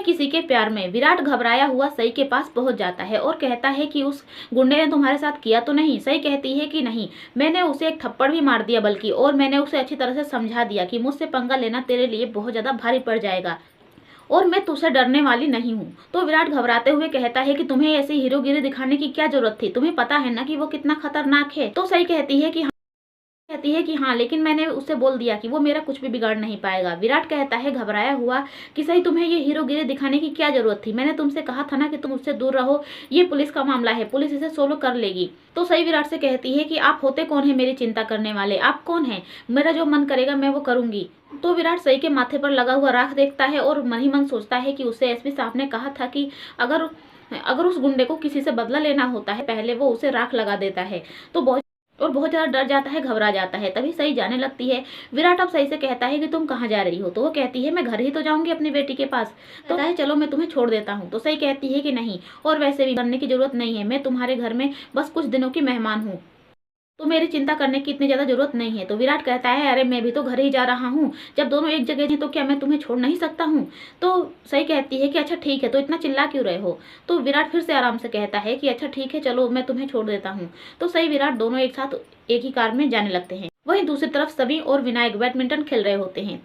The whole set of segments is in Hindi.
किसी के प्यार में। विराट घबराया हुआ सई के पास पहुंच जाता है और कहता है कि उस गुंडे ने तुम्हारे साथ किया तो नहीं। सई कहती है कि नहीं, मैंने उसे एक थप्पड़ भी मार दिया बल्कि, और मैंने उसे अच्छी तरह से समझा दिया कि मुझसे पंगा लेना तेरे लिए बहुत ज्यादा भारी पड़ जाएगा और मैं तुझसे डरने वाली नहीं हूँ। तो विराट घबराते हुए कहता है कि तुम्हें ऐसी हीरोगिरी दिखाने की क्या जरूरत थी, तुम्हें पता है ना कि वो कितना खतरनाक है। तो सई कहती है कि हाँ, लेकिन मैंने उससे बोल दिया कि वो मेरा कुछ भी बिगाड़ नहीं पाएगा। विराट कहता है घबराया हुआ कि सही तुम्हें ये हीरोगिरी दिखाने की क्या जरूरत थी, मैंने तुमसे कहा था ना कि तुम उससे दूर रहो, ये पुलिस का मामला है, पुलिस इसे सोलो कर लेगी। तो सही विराट से कहती है कि आप होते कौन है मेरी चिंता करने वाले, आप कौन है, मेरा जो मन करेगा मैं वो करूंगी। तो विराट सई के माथे पर लगा हुआ राख देखता है और मन ही मन सोचता है कि उससे एसपी साहब ने कहा था कि अगर उस गुंडे को किसी से बदला लेना होता है पहले वो उसे राख लगा देता है। तो बहुत ज्यादा डर जाता है, घबरा जाता है। तभी सई जाने लगती है। विराट अब सई से कहता है कि तुम कहाँ जा रही हो। तो वो कहती है मैं घर ही तो जाऊंगी अपनी बेटी के पास। तो कहता है चलो मैं तुम्हें छोड़ देता हूँ। तो सई कहती है कि नहीं, और वैसे भी करने की जरूरत नहीं है, मैं तुम्हारे घर में बस कुछ दिनों की मेहमान हूँ, तो मेरी चिंता करने की इतनी ज्यादा जरूरत नहीं है। तो विराट कहता है अरे मैं भी तो घर ही जा रहा हूँ, जब दोनों एक जगह हैं तो क्या मैं तुम्हें छोड़ नहीं सकता हूँ। तो सही कहती है कि अच्छा ठीक है, तो इतना चिल्ला क्यों रहे हो। तो विराट फिर से आराम से कहता है कि अच्छा ठीक है चलो मैं तुम्हें छोड़ देता हूँ। तो सही विराट दोनों एक साथ एक ही कार में जाने लगते हैं। वहीं दूसरी तरफ सभी और विनायक बैडमिंटन खेल रहे होते हैं।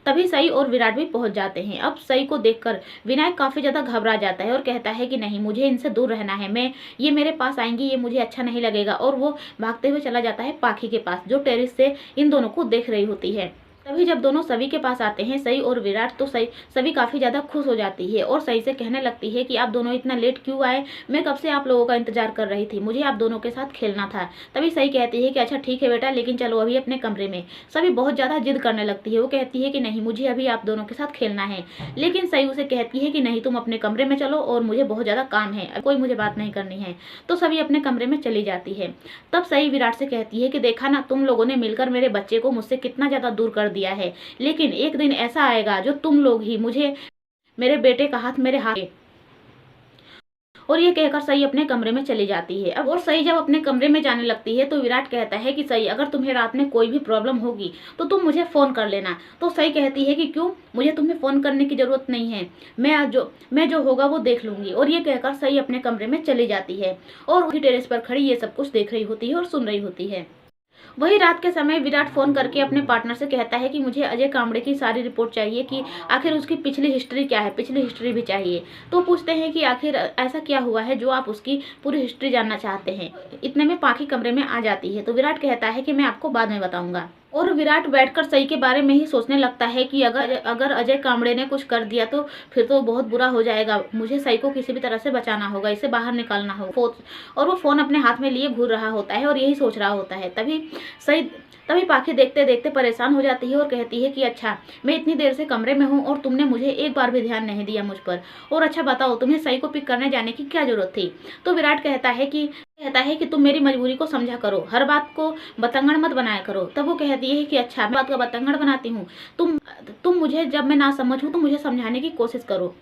तभी सई और विराट भी पहुंच जाते हैं। अब सई को देखकर विनायक काफी ज्यादा घबरा जाता है और कहता है कि नहीं, मुझे इनसे दूर रहना है, ये मेरे पास आएंगी, ये मुझे अच्छा नहीं लगेगा। और वो भागते हुए चला जाता है पाखी के पास, जो टेरिस से इन दोनों को देख रही होती है। तभी जब दोनों सवी के पास आते हैं सई और विराट, तो सवी काफी ज्यादा खुश हो जाती है और सई से कहने लगती है कि आप दोनों इतना लेट क्यों आए, मैं कब से आप लोगों का इंतजार कर रही थी, मुझे आप दोनों के साथ खेलना था। तभी सई कहती है कि अच्छा ठीक है बेटा, लेकिन चलो अभी अपने कमरे में। सभी बहुत ज्यादा जिद करने लगती है, वो कहती है कि नहीं, मुझे अभी आप दोनों के साथ खेलना है। लेकिन सई उसे कहती है कि नहीं, तुम अपने कमरे में चलो और मुझे बहुत ज्यादा काम है, कोई मुझे बात नहीं करनी है। तो सभी अपने कमरे में चली जाती है। तब सई विराट से कहती है कि देखा ना, तुम लोगों ने मिलकर मेरे बच्चे को मुझसे कितना ज्यादा दूर कर दिया है, लेकिन एक दिन ऐसा आएगा जो तुम लोग ही मुझे, मेरे बेटे का हाथ मेरे हाथ। और ये कहकर सई अपने कमरे में चली जाती है। अब और सई जब अपने कमरे में जाने लगती है तो विराट कहता है कि सई, अगर तुम्हें रात में कोई भी प्रॉब्लम होगी तो तुम मुझे फोन कर लेना। तो सई कहती है कि क्यों, मुझे तुम्हें फोन करने की जरूरत नहीं है, मैं जो होगा वो देख लूंगी। और ये कहकर सई अपने कमरे में चली जाती है और वही टेरेस पर खड़ी ये सब कुछ देख रही होती है और सुन रही होती है। वही रात के समय विराट फोन करके अपने पार्टनर से कहता है कि मुझे अजय कांबड़े की सारी रिपोर्ट चाहिए कि आखिर उसकी पिछली हिस्ट्री क्या है, पिछली हिस्ट्री भी चाहिए। तो पूछते हैं कि आखिर ऐसा क्या हुआ है जो आप उसकी पूरी हिस्ट्री जानना चाहते हैं। इतने में पाखी कमरे में आ जाती है। तो विराट कहता है कि मैं आपको बाद में बताऊंगा। और विराट बैठकर सई के बारे में ही सोचने लगता है कि अगर अजय कांबड़े ने कुछ कर दिया तो फिर तो बहुत बुरा हो जाएगा, मुझे सई को किसी भी तरह से बचाना होगा, इसे बाहर निकालना होगा। और वो फोन अपने हाथ में लिए घूर रहा होता है और यही सोच रहा होता है। तभी पाखी देखते देखते परेशान हो जाती है और कहती है कि अच्छा, मैं इतनी देर से कमरे में हूँ और तुमने मुझे एक बार भी ध्यान नहीं दिया मुझ पर, और अच्छा बताओ तुम्हें सई को पिक करने जाने की क्या जरूरत थी। तो विराट कहता है कि तुम मेरी मजबूरी को समझा करो, हर बात को बतंगड़ मत बनाया करो। तब वो कहती है कि अच्छा, मैं बात का बतंगड़ बनाती हूँ, तुम मुझे, जब मैं ना समझूं तो मुझे समझाने की कोशिश करो,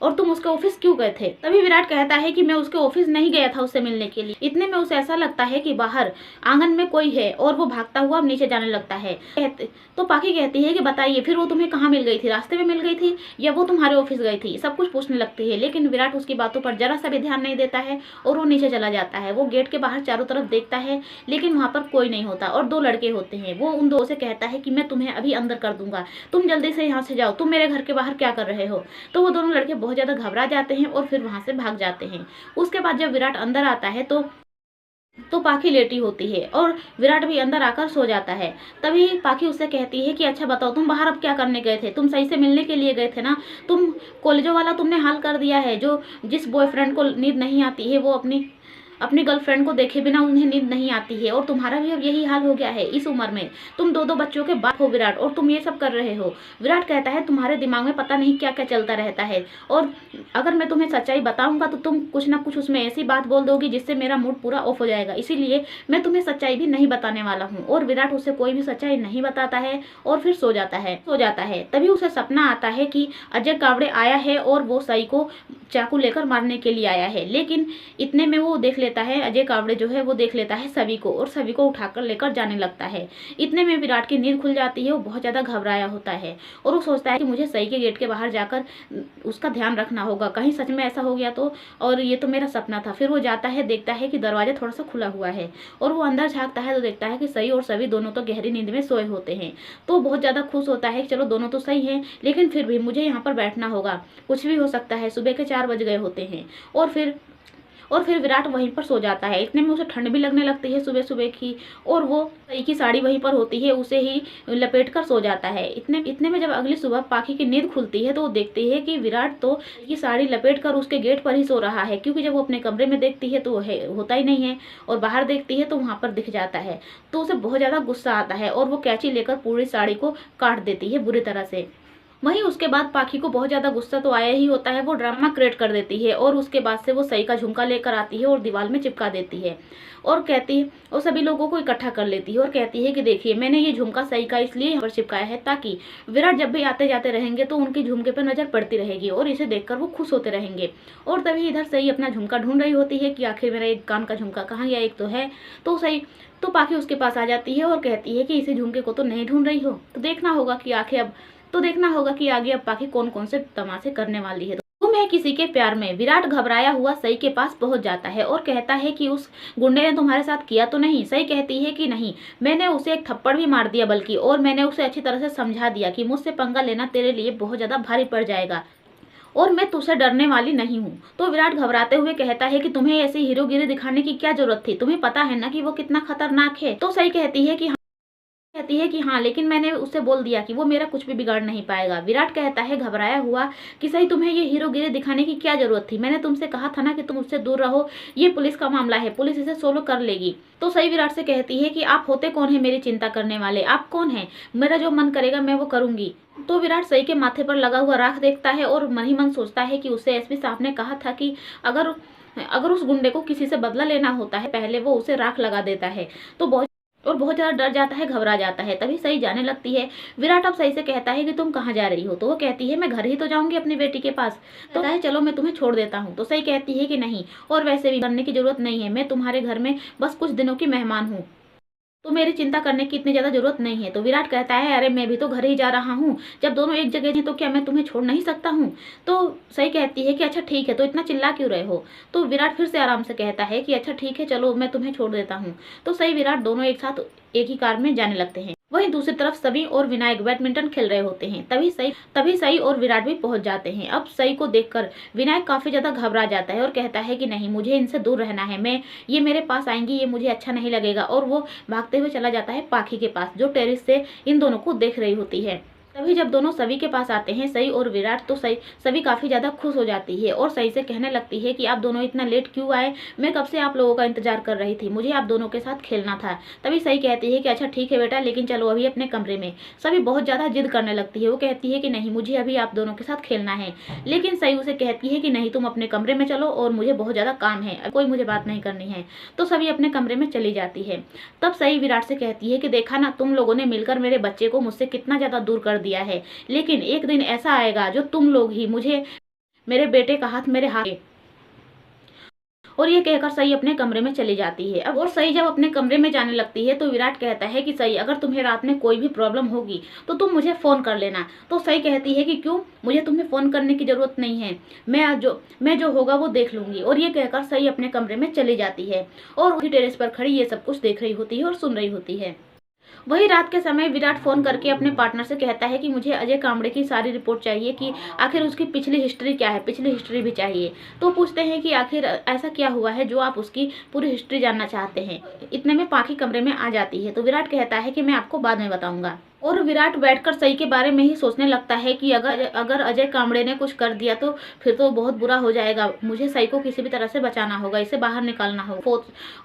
और तुम उसके ऑफिस क्यों गए थे। तभी विराट कहता है कि मैं उसके ऑफिस नहीं गया था उससे मिलने के लिए। इतने में उसे ऐसा लगता है कि बाहर आंगन में कोई है और वो भागता हुआ नीचे जाने लगता है। तो पाखी कहती है कि बताइए फिर वो तुम्हें कहाँ मिल गई थी, रास्ते में मिल गई थी या वो तुम्हारे ऑफिस गई थी, सब कुछ पूछने लगती है। लेकिन विराट उसकी बातों पर जरा सा भी ध्यान नहीं देता है और वो नीचे चला जाता है। वो गेट के बाहर चारों तरफ देखता है लेकिन वहां पर कोई नहीं होता और दो लड़के होते हैं। वो उन दो से कहता है कि मैं तुम्हें अभी अंदर कर दूंगा, तुम जल्दी से यहाँ से जाओ, तुम मेरे घर के बाहर क्या कर रहे हो। तो वो दोनों लड़के बहुत ज्यादा घबरा जाते हैं और फिर वहां से भाग जाते हैं। उसके बाद जब विराट अंदर आता है तो पाखी लेटी होती है और विराट भी अंदर आकर सो जाता है। तभी पाखी उससे कहती है कि अच्छा बताओ, तुम बाहर अब क्या करने गए थे, तुम सही से मिलने के लिए गए थे ना, तुम कॉलेजों वाला तुमने हाल कर दिया है, जिस बॉयफ्रेंड को नींद नहीं आती है वो अपनी गर्लफ्रेंड को देखे बिना उन्हें नींद नहीं आती है, और तुम्हारा भी अब यही हाल हो गया है। इस उम्र में तुम दो बच्चों के बाप हो विराट, और तुम ये सब कर रहे हो। विराट कहता है तुम्हारे दिमाग में पता नहीं क्या क्या चलता रहता है, और अगर मैं तुम्हें सच्चाई बताऊंगा तो तुम कुछ ना कुछ उसमें ऐसी बात बोल दोगी जिससे मेरा मूड पूरा ऑफ हो जाएगा, इसीलिए मैं तुम्हें सच्चाई भी नहीं बताने वाला हूँ। और विराट उसे कोई भी सच्चाई नहीं बताता है और फिर सो जाता है। तभी उसे सपना आता है कि अजय कावड़े आया है और वो सई को चाकू लेकर मारने के लिए आया है। लेकिन इतने में वो देख लेता लेता है, अजय कावड़े जो है वो देख लेता है सभी को और सभी को उठाकर लेकर जाने लगता है। इतने में विराट की नींद खुल जाती है। वो बहुत ज़्यादा घबराया होता है और वो सोचता है कि मुझे सई के गेट के बाहर जाकर उसका ध्यान रखना होगा, कहीं सच में ऐसा हो गया तो, और ये तो मेरा सपना था। फिर वो जाता है, देखता है कि दरवाजा थोड़ा सा खुला हुआ है और वो अंदर झाँकता है तो देखता है कि सई और सभी दोनों तो गहरी नींद में सोए होते हैं। तो बहुत ज़्यादा खुश होता है कि चलो दोनों तो सही हैं, लेकिन फिर भी मुझे यहाँ पर बैठना होगा, कुछ भी हो सकता है। सुबह के 4 बज गए होते हैं और फिर विराट वहीं पर सो जाता है। इतने में उसे ठंड भी लगने लगती है सुबह सुबह की, और वो सई की साड़ी वहीं पर होती है, उसे ही लपेट कर सो जाता है। इतने में जब अगली सुबह पाखी की नींद खुलती है तो वो देखती है कि विराट तो ये साड़ी लपेट कर उसके गेट पर ही सो रहा है, क्योंकि जब वो अपने कमरे में देखती है तो होता ही नहीं है, और बाहर देखती है तो वहाँ पर दिख जाता है। तो उसे बहुत ज़्यादा गुस्सा आता है और वो कैंची लेकर पूरी साड़ी को काट देती है बुरी तरह से। वहीं उसके बाद पाखी को बहुत ज़्यादा गुस्सा तो आया ही होता है, वो ड्रामा क्रिएट कर देती है और उसके बाद से वो सई का झुमका लेकर आती है और दीवार में चिपका देती है और कहती है, और सभी लोगों को इकट्ठा कर लेती है और कहती है कि देखिए मैंने ये झुमका सई का इसलिए यहाँ पर चिपकाया है ताकि विराट जब भी आते जाते रहेंगे तो उनके झुमके पर नजर पड़ती रहेगी और इसे देखकर वो खुश होते रहेंगे। और तभी इधर सई अपना झुमका ढूंढ रही होती है कि आखिर मेरा एक कान का झुमका कहाँ गया, एक तो है। तो सही तो पाखी उसके पास आ जाती है और कहती है कि इसे झुमके को तो नहीं ढूंढ रही हो, तो देखना होगा कि आगे अब पाखी कौन कौन से तमाशे करने वाली है। तुम है किसी के प्यार में। विराट घबराया हुआ सई के पास पहुंच जाता है और कहता है कि उस गुंडे ने तुम्हारे साथ किया तो नहीं। सई कहती है कि नहीं, मैंने उसे एक थप्पड़ भी मार दिया बल्कि, और मैंने उसे अच्छी तरह से समझा दिया कि मुझसे पंगा लेना तेरे लिए बहुत ज्यादा भारी पड़ जाएगा और मैं तुझसे डरने वाली नहीं हूँ। तो विराट घबराते हुए कहता है कि तुम्हें ऐसी हीरोगिरी दिखाने की क्या जरूरत थी, तुम्हें पता है ना कि वो कितना खतरनाक है। तो सई कहती है कि हाँ, लेकिन मैंने उससे बोल दिया कि वो मेरा कुछ भी बिगाड़ नहीं पाएगा। विराट कहता है घबराया हुआ कि सही तुम्हें ये हीरोगिरी दिखाने की क्या जरूरत थी, मैंने तुमसे कहा था ना कि तुम उससे दूर रहो, ये पुलिस का मामला है, पुलिस इसे सोलो कर लेगी। तो सही विराट से कहती है कि आप होते कौन है मेरी चिंता करने वाले, आप कौन है, मेरा जो मन करेगा मैं वो करूंगी। तो विराट सई के माथे पर लगा हुआ राख देखता है और मन ही मन सोचता है कि उसे एसपी साहब ने कहा था कि अगर उस गुंडे को किसी से बदला लेना होता है पहले वो उसे राख लगा देता है। तो बहुत ज्यादा डर जाता है, घबरा जाता है। तभी सई जाने लगती है। विराट अब सई से कहता है कि तुम कहाँ जा रही हो। तो वो कहती है मैं घर ही तो जाऊंगी अपनी बेटी के पास। तो कहता है चलो मैं तुम्हें छोड़ देता हूँ। तो सई कहती है कि नहीं, और वैसे भी करने की जरूरत नहीं है, मैं तुम्हारे घर में बस कुछ दिनों की मेहमान हूँ, तो मेरी चिंता करने की इतनी ज्यादा जरूरत नहीं है। तो विराट कहता है अरे मैं भी तो घर ही जा रहा हूँ, जब दोनों एक जगह हैं तो क्या मैं तुम्हें छोड़ नहीं सकता हूँ। तो सही कहती है कि अच्छा ठीक है, तो इतना चिल्ला क्यों रहे हो। तो विराट फिर से आराम से कहता है कि अच्छा ठीक है चलो मैं तुम्हें छोड़ देता हूँ। तो सही विराट दोनों एक साथ एक ही कार में जाने लगते हैं। वहीं दूसरी तरफ सभी और विनायक बैडमिंटन खेल रहे होते हैं। तभी सई और विराट भी पहुंच जाते हैं। अब सई को देखकर विनायक काफी ज्यादा घबरा जाता है और कहता है कि नहीं, मुझे इनसे दूर रहना है, ये मेरे पास आएंगी, ये मुझे अच्छा नहीं लगेगा। और वो भागते हुए चला जाता है पाखी के पास, जो टेरिस से इन दोनों को देख रही होती है। तभी जब दोनों सभी के पास आते हैं सई और विराट, तो सभी काफी ज्यादा खुश हो जाती है और सई से कहने लगती है कि आप दोनों इतना लेट क्यों आए, मैं कब से आप लोगों का इंतजार कर रही थी, मुझे आप दोनों के साथ खेलना था। तभी सई कहती है कि अच्छा ठीक है बेटा, लेकिन चलो अभी अपने कमरे में। सभी बहुत ज्यादा जिद करने लगती है। वो कहती है कि नहीं, मुझे अभी आप दोनों के साथ खेलना है, लेकिन सई उसे कहती है कि नहीं, तुम अपने कमरे में चलो और मुझे बहुत ज्यादा काम है, कोई मुझे बात नहीं करनी है। तो सभी अपने कमरे में चली जाती है। तब सई विराट से कहती है कि देखा ना, तुम लोगों ने मिलकर मेरे बच्चे को मुझसे कितना ज्यादा दूर कर दिया है, लेकिन एक दिन ऐसा आएगा जो तुम लोग ही मुझे मेरे बेटे का हाथ मेरे हाथ। और ये कहकर सई अपने कमरे में चली जाती है। अब और सई जब अपने कमरे में जाने लगती है तो विराट कहता है कि सई, अगर तुम्हें रात में कोई भी प्रॉब्लम होगी तो तुम मुझे फोन कर लेना। तो सई कहती है कि क्यों, मुझे तुम्हें फोन करने की जरूरत नहीं है, मैं जो होगा वो देख लूंगी। और ये कहकर सई अपने कमरे में चली जाती है और वही टेरेस पर खड़ी ये सब कुछ देख रही होती है और सुन रही होती है। वही रात के समय विराट फोन करके अपने पार्टनर से कहता है कि मुझे अजय कांबड़े की सारी रिपोर्ट चाहिए कि आखिर उसकी पिछली हिस्ट्री क्या है, पिछली हिस्ट्री भी चाहिए। तो पूछते हैं कि आखिर ऐसा क्या हुआ है जो आप उसकी पूरी हिस्ट्री जानना चाहते हैं। इतने में पाखी कमरे में आ जाती है। तो विराट कहता है कि मैं आपको बाद में बताऊंगा। और विराट बैठकर सई के बारे में ही सोचने लगता है कि अगर अजय कांबड़े ने कुछ कर दिया तो फिर तो बहुत बुरा हो जाएगा, मुझे सई को किसी भी तरह से बचाना होगा, इसे बाहर निकालना होगा।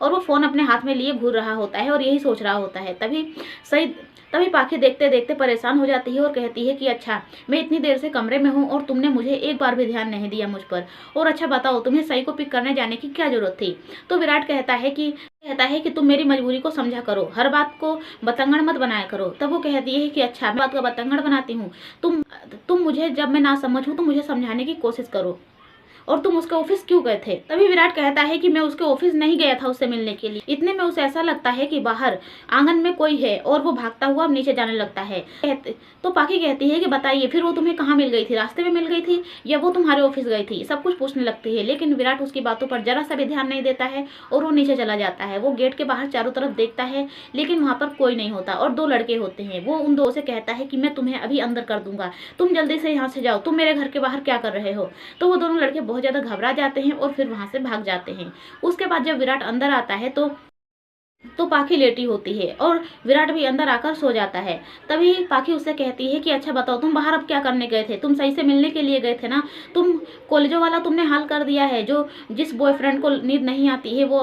और वो फोन अपने हाथ में लिए घूर रहा होता है और यही सोच रहा होता है। तभी पाखी देखते देखते परेशान हो जाती है और कहती है कि अच्छा, मैं इतनी देर से कमरे में हूँ और तुमने मुझे एक बार भी ध्यान नहीं दिया मुझ पर, और अच्छा बताओ तुम्हें सई को पिक करने जाने की क्या जरूरत थी। तो विराट कहता है कि तुम मेरी मजबूरी को समझा करो, हर बात को बतंगड़ मत बनाया करो। तब वो कहती है कि अच्छा, मैं बात का बतंगड़ बनाती हूँ, तुम मुझे जब मैं ना समझ हूँ तो मुझे समझाने की कोशिश करो। और तुम उसके ऑफिस क्यों गए थे? तभी विराट कहता है कि मैं उसके ऑफिस नहीं गया था उससे मिलने के लिए। इतने में उसे ऐसा लगता है कि बाहर आंगन में कोई है और वो भागता हुआ नीचे जाने लगता है। तो पाखी कहती है कि बताइए फिर वो तुम्हें कहाँ मिल गई थी, रास्ते में मिल गई थी या वो तुम्हारे ऑफिस गई थी? सब कुछ पूछने लगती है, लेकिन विराट उसकी बातों पर जरा सा भी ध्यान नहीं देता है और वो नीचे चला जाता है। वो गेट के बाहर चारों तरफ देखता है, लेकिन वहाँ पर कोई नहीं होता और 2 लड़के होते हैं। वो उन 2 से कहता है कि मैं तुम्हें अभी अंदर कर दूंगा, तुम जल्दी से यहाँ से जाओ, तुम मेरे घर के बाहर क्या कर रहे हो? तो वो दोनों लड़के बहुत ज़्यादा घबरा जाते हैं और फिर वहाँ से भाग जाते हैं। उसके बाद जब विराट अंदर आता है तो पाखी लेटी होती है और विराट भी अंदर आकर सो जाता है। तभी पाखी उससे कहती है कि अच्छा बताओ, तुम बाहर अब क्या करने गए थे? तुम सही से मिलने के लिए गए थे ना? तुम कॉलेजों वाला तुमने हाल कर दिया है। जो जिस बॉयफ्रेंड को नींद नहीं आती है वो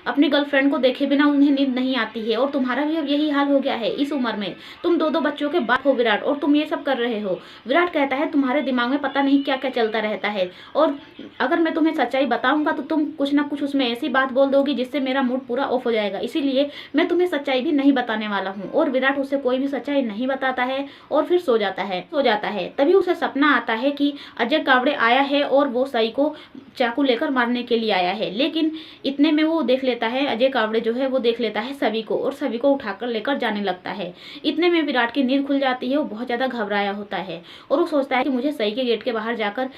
अपनी गर्लफ्रेंड को देखे बिना उन्हें नींद नहीं आती है, और तुम्हारा भी अब यही हाल हो गया है इस उम्र में। तुम 2-2 बच्चों के बाप हो विराट, और तुम ये सब कर रहे हो। विराट कहता है तुम्हारे दिमाग में पता नहीं क्या क्या चलता रहता है, और अगर मैं तुम्हें सच्चाई बताऊंगा तो तुम कुछ ना कुछ उसमें ऐसी बात बोल दोगी जिससे मेरा मूड पूरा ऑफ हो जाएगा, इसीलिए मैं तुम्हें सच्चाई भी नहीं बताने वाला हूँ। और विराट उसे कोई भी सच्चाई नहीं बताता है और फिर सो जाता है। तभी उसे सपना आता है कि अजय कावड़े आया है और वो सई को चाकू लेकर मारने के लिए आया है। लेकिन इतने में वो देख लेता है, अजय कावड़े जो है वो देख लेता है सवी को, और सवी को उठाकर लेकर जाने लगता है। इतने में विराट की नींद खुल जाती है। वो बहुत ज़्यादा घबराया होता है और वो सोचता है कि मुझे सई के गेट के बाहर जाकर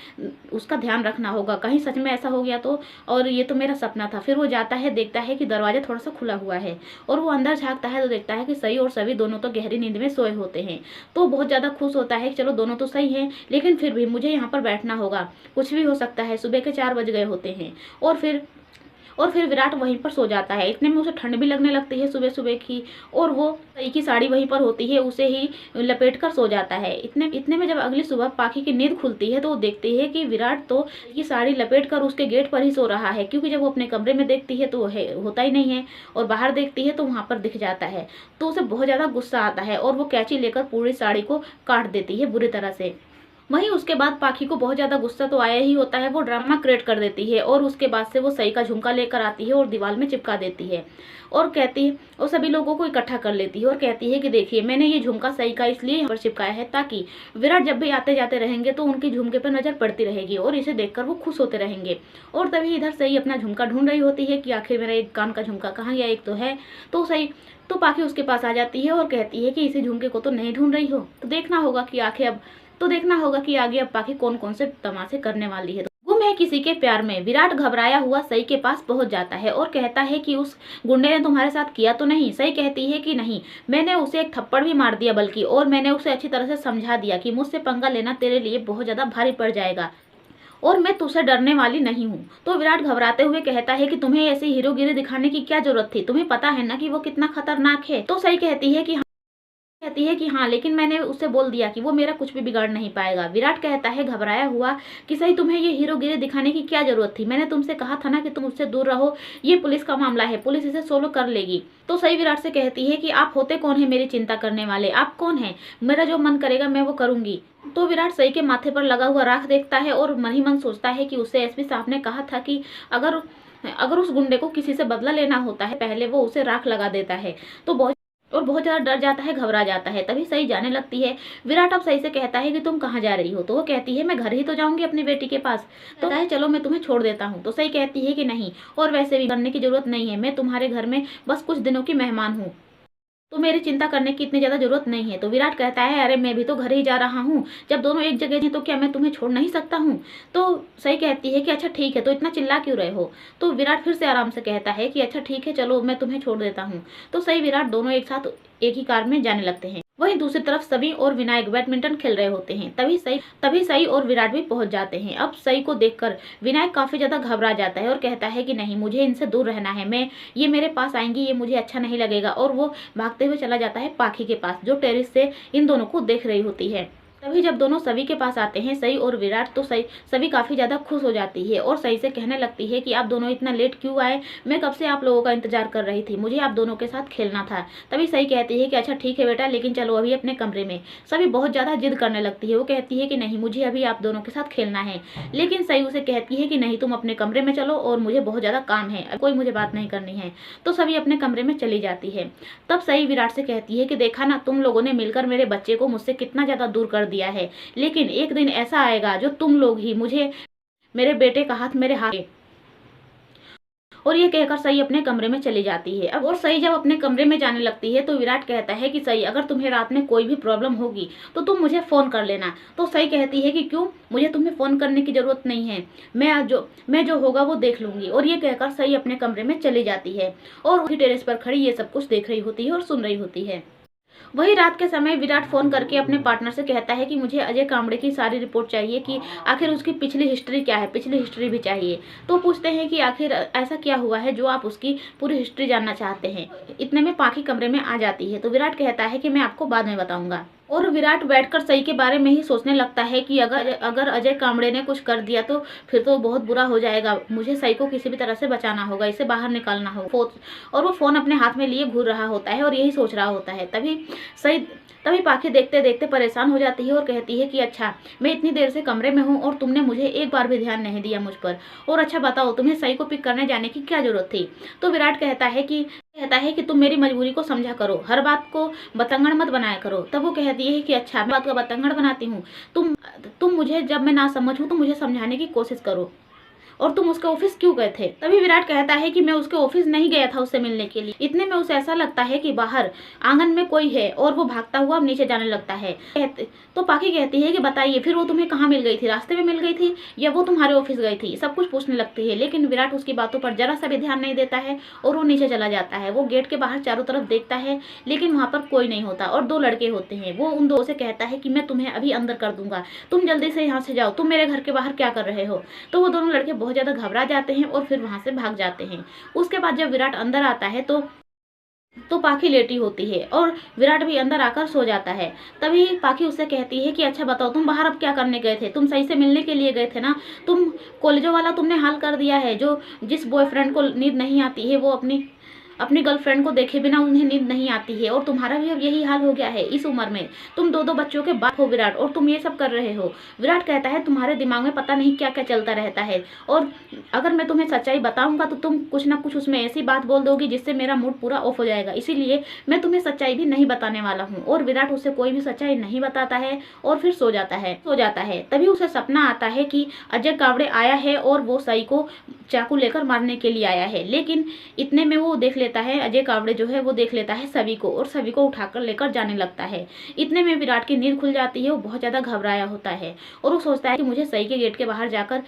उसका ध्यान रखना होगा, कहीं सच में ऐसा हो गया तो, और ये तो मेरा सपना था। फिर वो जाता है, देखता है कि दरवाजा थोड़ा सा खुला हुआ है और वो अंदर झाँकता है तो देखता है कि सई और सवी दोनों तो गहरी नींद में सोए होते हैं। तो बहुत ज़्यादा खुश होता है कि चलो दोनों तो सही हैं, लेकिन फिर भी मुझे यहाँ पर बैठना होगा, कुछ भी हो सकता है। सुबह के 4 बज गए होते हैं और फिर विराट वहीं पर सो जाता है। इतने में उसे ठंड भी लगने लगती है सुबह सुबह की, और वो सई की साड़ी वहीं पर होती है, उसे ही लपेट कर सो जाता है। इतने में जब अगली सुबह पाखी की नींद खुलती है तो वो देखती है कि विराट तो की साड़ी लपेट कर उसके गेट पर ही सो रहा है, क्योंकि जब वो अपने कमरे में देखती है तो होता ही नहीं है, और बाहर देखती है तो वहाँ पर दिख जाता है। तो उसे बहुत ज़्यादा गुस्सा आता है और वो कैंची लेकर पूरी साड़ी को काट देती है बुरी तरह से। वहीं उसके बाद पाखी को बहुत ज़्यादा गुस्सा तो आया ही होता है। वो ड्रामा क्रिएट कर देती है और उसके बाद से वो सई का झुमका लेकर आती है और दीवार में चिपका देती है, और कहती है, और सभी लोगों को इकट्ठा कर लेती है और कहती है कि देखिए मैंने ये झुमका सई का इसलिए यहाँ पर चिपकाया है ताकि विराट जब भी आते जाते रहेंगे तो उनके झुमके पर नजर पड़ती रहेगी और इसे देखकर वो खुश होते रहेंगे। और तभी इधर सई अपना झुमका ढूंढ रही होती है कि आखिर मेरा एक कान का झुमका कहाँ गया, एक तो है। तो पाखी उसके पास आ जाती है और कहती है कि इसी झुमके को तो नहीं ढूंढ रही हो, तो देखना होगा कि आगे अब पाखी कौन कौन से तमाशे करने वाली है। गुम है किसी के प्यार में। विराट घबराया हुआ सई के पास पहुंच जाता है और कहता है कि उस गुंडे ने तुम्हारे साथ किया तो नहीं? सई कहती है कि नहीं, मैंने उसे एक थप्पड़ भी मार दिया बल्कि, और मैंने उसे अच्छी तरह से समझा दिया कि मुझसे पंगा लेना तेरे लिए बहुत ज्यादा भारी पड़ जाएगा और मैं तुझसे डरने वाली नहीं हूँ। तो विराट घबराते हुए कहता है कि तुम्हें ऐसी हीरोगिरी दिखाने की क्या जरूरत थी, तुम्हें पता है ना कि वो कितना खतरनाक है। तो सई कहती है कि हाँ, लेकिन मैंने उससे बोल दिया कि वो मेरा कुछ भी बिगाड़ नहीं पाएगा। विराट कहता है घबराया हुआ कि सही तुम्हें ये हीरोगिरी दिखाने की क्या जरूरत थी, मैंने तुमसे कहा था ना कि तुम उससे दूर रहो, ये पुलिस का मामला है, पुलिस इसे सोल्व कर लेगी। तो सही विराट से कहती है कि आप होते कौन है मेरी चिंता करने वाले, आप कौन है? मेरा जो मन करेगा मैं वो करूंगी। तो विराट सई के माथे पर लगा हुआ राख देखता है और मन ही मन सोचता है कि उससे एसपी साहब ने कहा था कि अगर उस गुंडे को किसी से बदला लेना होता है पहले वो उसे राख लगा देता है। तो बहुत ज़्यादा डर जाता है, घबरा जाता है। तभी सई जाने लगती है। विराट अब सई से कहता है कि तुम कहाँ जा रही हो? तो वो कहती है मैं घर ही तो जाऊंगी अपनी बेटी के पास। तो कहता है चलो मैं तुम्हें छोड़ देता हूँ। तो सई कहती है कि नहीं, और वैसे भी करने की जरूरत नहीं है, मैं तुम्हारे घर में बस कुछ दिनों की मेहमान हूँ, तो मेरी चिंता करने की इतनी ज़्यादा जरूरत नहीं है। तो विराट कहता है अरे मैं भी तो घर ही जा रहा हूँ, जब दोनों एक जगह हैं तो क्या मैं तुम्हें छोड़ नहीं सकता हूँ? तो सही कहती है कि अच्छा ठीक है, तो इतना चिल्ला क्यों रहे हो? तो विराट फिर से आराम से कहता है कि अच्छा ठीक है, चलो मैं तुम्हें छोड़ देता हूँ। तो सही विराट दोनों एक साथ एक ही कार में जाने लगते हैं। वहीं दूसरी तरफ सभी और विनायक बैडमिंटन खेल रहे होते हैं। तभी सई और विराट भी पहुंच जाते हैं। अब सई को देखकर विनायक काफी ज्यादा घबरा जाता है और कहता है कि नहीं, मुझे इनसे दूर रहना है, ये मेरे पास आएंगी, ये मुझे अच्छा नहीं लगेगा। और वो भागते हुए चला जाता है पाखी के पास, जो टेरिस से इन दोनों को देख रही होती है। तभी जब दोनों सवी के पास आते हैं सई और विराट, तो सवी काफी ज्यादा खुश हो जाती है और सई से कहने लगती है कि आप दोनों इतना लेट क्यों आए, मैं कब से आप लोगों का इंतजार कर रही थी, मुझे आप दोनों के साथ खेलना था। तभी सई कहती है कि अच्छा ठीक है बेटा, लेकिन चलो अभी अपने कमरे में। सवी बहुत ज्यादा जिद करने लगती है, वो कहती है कि नहीं, मुझे अभी आप दोनों के साथ खेलना है। लेकिन सई उसे कहती है कि नहीं, तुम अपने कमरे में चलो और मुझे बहुत ज्यादा काम है, कोई मुझे बात नहीं करनी है। तो सवी अपने कमरे में चली जाती है। तब सई विराट से कहती है कि देखा ना, तुम लोगों ने मिलकर मेरे बच्चे को मुझसे कितना ज्यादा दूर कर दिया है, लेकिन एक दिन ऐसा आएगा जो तुम लोग ही मेरे बेटे का हाथ मेरे हाथ में। और ये कहकर सई अपने कमरे में चली जाती है। अब और सई जब अपने कमरे में जाने लगती है तो विराट कहता है कि सई, अगर तुम्हें रात में कोई भी प्रॉब्लम होगी तो तुम मुझे फ़ोन कर लेना। तो सई कहती है कि क्यों, मुझे तुम्हें फ़ोन करने की ज़रूरत नहीं है, मैं जो होगा वो देख लूँगी। और ये कहकर सई अपने कमरे में चली जाती है और उसी टेरेस पर खड़ी ये सब कुछ देख रही होती है और सुन रही होती है। वही रात के समय विराट फोन करके अपने पार्टनर से कहता है कि मुझे अजय कांबड़े की सारी रिपोर्ट चाहिए कि आखिर उसकी पिछली हिस्ट्री क्या है, पिछली हिस्ट्री भी चाहिए। तो पूछते हैं कि आखिर ऐसा क्या हुआ है जो आप उसकी पूरी हिस्ट्री जानना चाहते हैं। इतने में पाखी कमरे में आ जाती है तो विराट कहता है कि मैं आपको बाद में बताऊंगा। और विराट बैठकर सई के बारे में ही सोचने लगता है कि अगर अजय कांबड़े ने कुछ कर दिया तो फिर तो बहुत बुरा हो जाएगा, मुझे सई को किसी भी तरह से बचाना होगा, इसे बाहर निकालना होगा। और वो फ़ोन अपने हाथ में लिए घूर रहा होता है और यही सोच रहा होता है। तभी पाखी देखते देखते परेशान हो जाती है और कहती है कि अच्छा, मैं इतनी देर से कमरे में हूँ और तुमने मुझे एक बार भी ध्यान नहीं दिया मुझ पर, और अच्छा बताओ तुम्हें सई को पिक करने जाने की क्या जरूरत थी। तो विराट कहता है कि तुम मेरी मजबूरी को समझा करो, हर बात को बतंगड़ मत बनाया करो। तब वो कहती है कि अच्छा, मैं बात का बतंगड़ बनाती हूँ, तुम मुझे जब मैं ना समझूँ तो मुझे समझाने की कोशिश करो, और तुम उसके ऑफिस क्यों गए थे। तभी विराट कहता है कि मैं उसके ऑफिस नहीं गया था उससे मिलने के लिए। इतने में उसे ऐसा लगता है कि बाहर आंगन में कोई है और वो भागता हुआ नीचे जाने लगता है। तो पाखी कहती है कि बताइए फिर वो तुम्हें कहाँ मिल गई थी, रास्ते में मिल गई थी या वो तुम्हारे ऑफिस गई थी, सब कुछ पूछने लगती है। लेकिन विराट उसकी बातों पर जरा सा भी ध्यान नहीं देता है और वो नीचे चला जाता है। वो गेट के बाहर चारों तरफ देखता है लेकिन वहाँ पर कोई नहीं होता और दो लड़के होते हैं। वो उन दो से कहता है कि मैं तुम्हें अभी अंदर कर दूंगा, तुम जल्दी से यहाँ से जाओ, तुम मेरे घर के बाहर क्या कर रहे हो। तो वो दोनों लड़के बहुत ज्यादा घबरा जाते हैं और फिर वहां से भाग जाते हैं। उसके बाद जब विराट अंदर आता है तो पाखी लेटी होती है और विराट भी अंदर आकर सो जाता है। तभी पाखी उससे कहती है कि अच्छा बताओ तुम बाहर अब क्या करने गए थे, तुम सही से मिलने के लिए गए थे ना, तुम कॉलेजों वाला तुमने हाल कर दिया है। जिस बॉयफ्रेंड को नींद नहीं आती है वो अपनी गर्लफ्रेंड को देखे बिना उन्हें नींद नहीं आती है, और तुम्हारा भी अब यही हाल हो गया है। इस उम्र में तुम दो बच्चों के बाप हो विराट, और तुम ये सब कर रहे हो। विराट कहता है तुम्हारे दिमाग में पता नहीं क्या क्या चलता रहता है, और अगर मैं तुम्हें सच्चाई बताऊंगा तो तुम कुछ ना कुछ उसमें ऐसी बात बोल दोगी जिससे मेरा मूड पूरा ऑफ हो जाएगा, इसीलिए मैं तुम्हें सच्चाई भी नहीं बताने वाला हूँ। और विराट उसे कोई भी सच्चाई नहीं बताता है और फिर सो जाता है। तभी उसे सपना आता है कि अजय कावड़े आया है और वो सई को चाकू लेकर मारने के लिए आया है। लेकिन इतने में वो देख लेता है, अजय कावड़े जो है वो देख लेता है सभी को और सभी को उठाकर लेकर जाने लगता है। इतने में विराट की नींद खुल जाती है, वो बहुत ज्यादा घबराया होता है और वो सोचता है कि मुझे सई के गेट के बाहर जाकर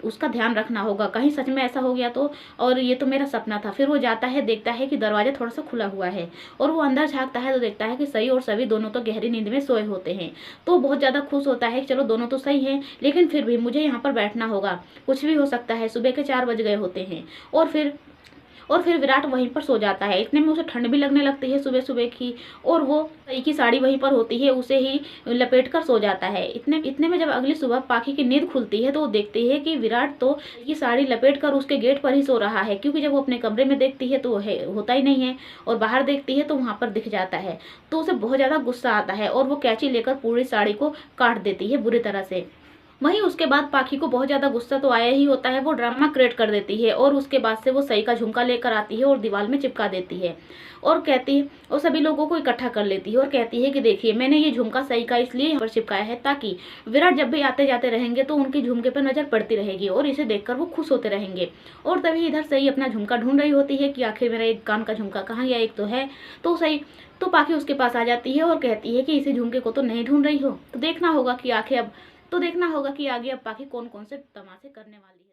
उसका ध्यान रखना होगा, कहीं सच में ऐसा हो गया तो, और ये तो मेरा सपना था। फिर वो जाता है, देखता है कि दरवाजा थोड़ा सा खुला हुआ है और वो अंदर झांकता है तो देखता है कि सई और सभी दोनों तो गहरी नींद में सोए होते हैं। तो बहुत ज्यादा खुश होता है कि चलो दोनों तो सही है, लेकिन फिर भी मुझे यहाँ पर बैठना होगा, कुछ भी हो सकता है। सुबह के 4 बज गए होते हैं और फिर विराट वहीं पर सो जाता है। इतने में उसे ठंड भी लगने लगती है सुबह सुबह की, और वो सई की साड़ी वहीं पर होती है, उसे ही लपेट कर सो जाता है। इतने में जब अगली सुबह पाखी की नींद खुलती है तो वो देखती है कि विराट तो ये साड़ी लपेट कर उसके गेट पर ही सो रहा है, क्योंकि जब वो अपने कमरे में देखती है तो होता ही नहीं है, और बाहर देखती है तो वहाँ पर दिख जाता है। तो उसे बहुत ज़्यादा गुस्सा आता है और वो कैंची लेकर पूरी साड़ी को काट देती है बुरी तरह से। वहीं उसके बाद पाखी को बहुत ज्यादा गुस्सा तो आया ही होता है, वो ड्रामा क्रिएट कर देती है और उसके बाद से वो सई का झुमका लेकर आती है और दीवार में चिपका देती है और कहती है, और सभी लोगों को इकट्ठा कर लेती है और कहती है कि देखिए मैंने ये झुमका सई का इसलिए यहाँ पर चिपकाया है ताकि विराट जब भी आते जाते रहेंगे तो उनकी झुमके पर नजर पड़ती रहेगी और इसे देखकर वो खुश होते रहेंगे। और तभी इधर सई अपना झुमका ढूंढ रही होती है कि आखिर मेरा एक कान का झुमका कहाँ गया, एक तो है। तो पाखी उसके पास आ जाती है और कहती है कि इसी झुमके को तो नहीं ढूंढ रही हो, तो देखना होगा कि आगे अब पाखी कौन कौन से तमाशे करने वाली है।